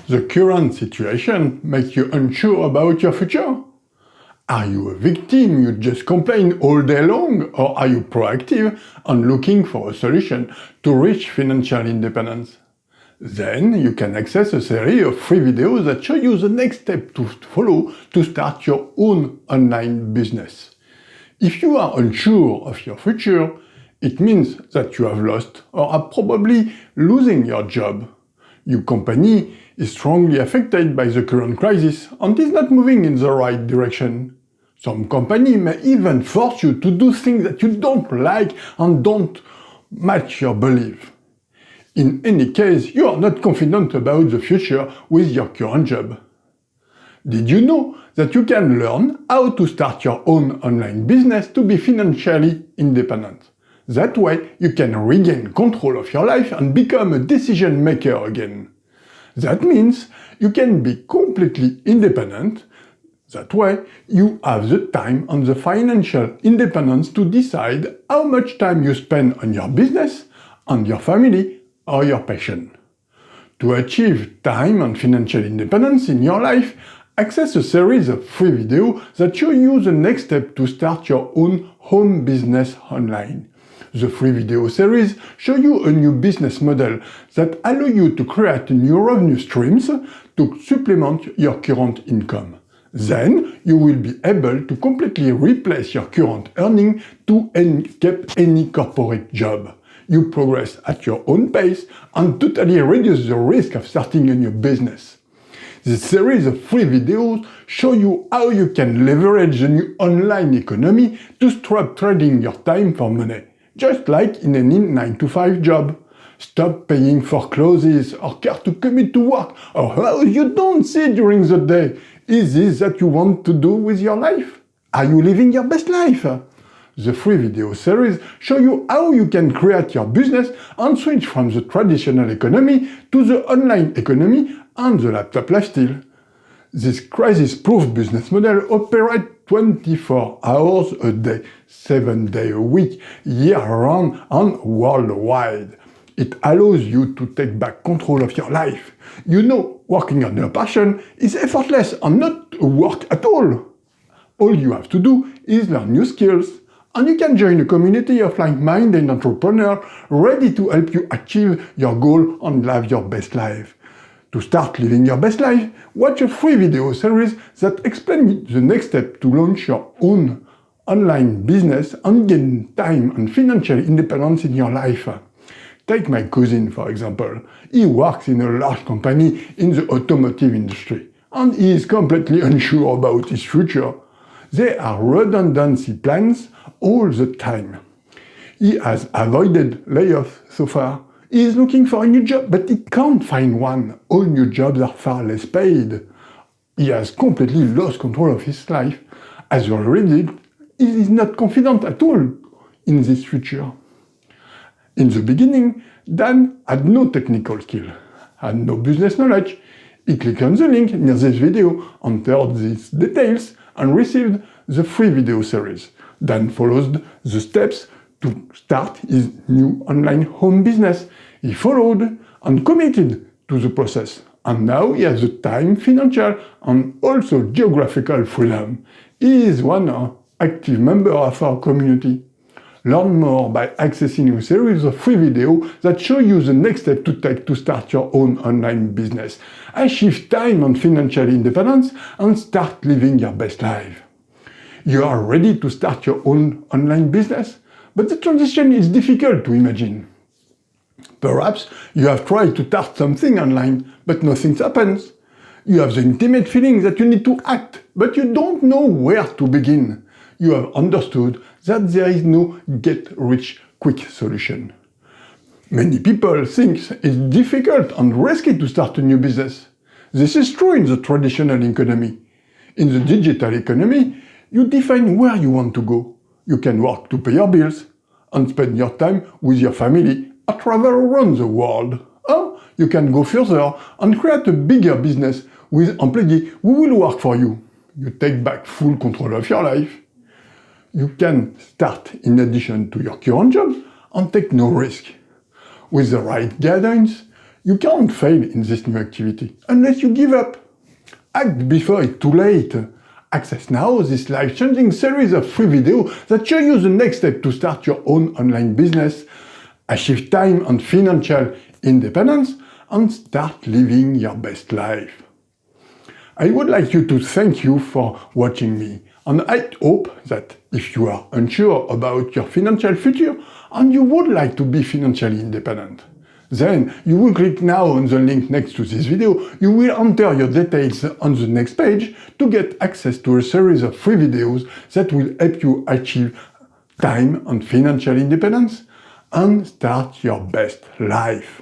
The current situation makes you unsure about your future? Are you a victim, you just complain all day long, or are you proactive and looking for a solution to reach financial independence? Then you can access a series of free videos that show you the next step to follow to start your own online business. If you are unsure of your future, it means that you have lost or are probably losing your job. Your company is strongly affected by the current crisis and is not moving in the right direction. Some company may even force you to do things that you don't like and don't match your belief. In any case, you are not confident about the future with your current job. Did you know that you can learn how to start your own online business to be financially independent? That way, you can regain control of your life and become a decision maker again. That means you can be completely independent. That way, you have the time and the financial independence to decide how much time you spend on your business, on your family, or your passion. To achieve time and financial independence in your life, access a series of free videos that show you the next step to start your own home business online. The free video series show you a new business model that allow you to create new revenue streams to supplement your current income. Then you will be able to completely replace your current earning to escape any corporate job. You progress at your own pace and totally reduce the risk of starting a new business. This series of free videos show you how you can leverage the new online economy to stop trading your time for money, just like in any 9-to-5 job. Stop paying for clothes or car to commute to work or house you don't see during the day. Is this that you want to do with your life? Are you living your best life? The free video series show you how you can create your business and switch from the traditional economy to the online economy and the laptop lifestyle. This crisis-proof business model operates 24 hours a day, 7 days a week, year-round and worldwide. It allows you to take back control of your life. You know, working on your passion is effortless and not work at all. All you have to do is learn new skills, and you can join a community of like-minded entrepreneurs ready to help you achieve your goal and live your best life. To start living your best life, watch a free video series that explains the next step to launch your own online business and gain time and financial independence in your life. Take my cousin, for example. He works in a large company in the automotive industry, and he is completely unsure about his future. There are redundancy plans all the time. He has avoided layoffs so far. He is looking for a new job, but he can't find one. All new jobs are far less paid. He has completely lost control of his life. As a result, he is not confident at all in this future. In the beginning, Dan had no technical skill, had no business knowledge. He clicked on the link near this video, entered these details, and received the free video series. Dan followed the steps to start his new online home business. He followed and committed to the process. And now he has the time, financial, and also geographical freedom. He is one active member of our community. Learn more by accessing a series of free videos that show you the next step to take to start your own online business, achieve time and financial independence, and start living your best life. You are ready to start your own online business, but the transition is difficult to imagine. Perhaps you have tried to start something online, but nothing happens. You have the intimate feeling that you need to act, but you don't know where to begin. You have understood that there is no get-rich-quick solution. Many people think it's difficult and risky to start a new business. This is true in the traditional economy. In the digital economy, you define where you want to go. You can work to pay your bills and spend your time with your family or travel around the world. Or you can go further and create a bigger business with employees who will work for you. You take back full control of your life. You can start in addition to your current job and take no risk. With the right guidance, You can't fail in this new activity unless you give up. Act before it's too late. Access now this life-changing series of free videos that show you the next step to start your own online business, achieve time and financial independence, and start living your best life. I would like to thank you for watching me, and I hope that if you are unsure about your financial future and you would like to be financially independent, then you will click now on the link next to this video. You will enter your details on the next page to get access to a series of free videos that will help you achieve time and financial independence and start your best life.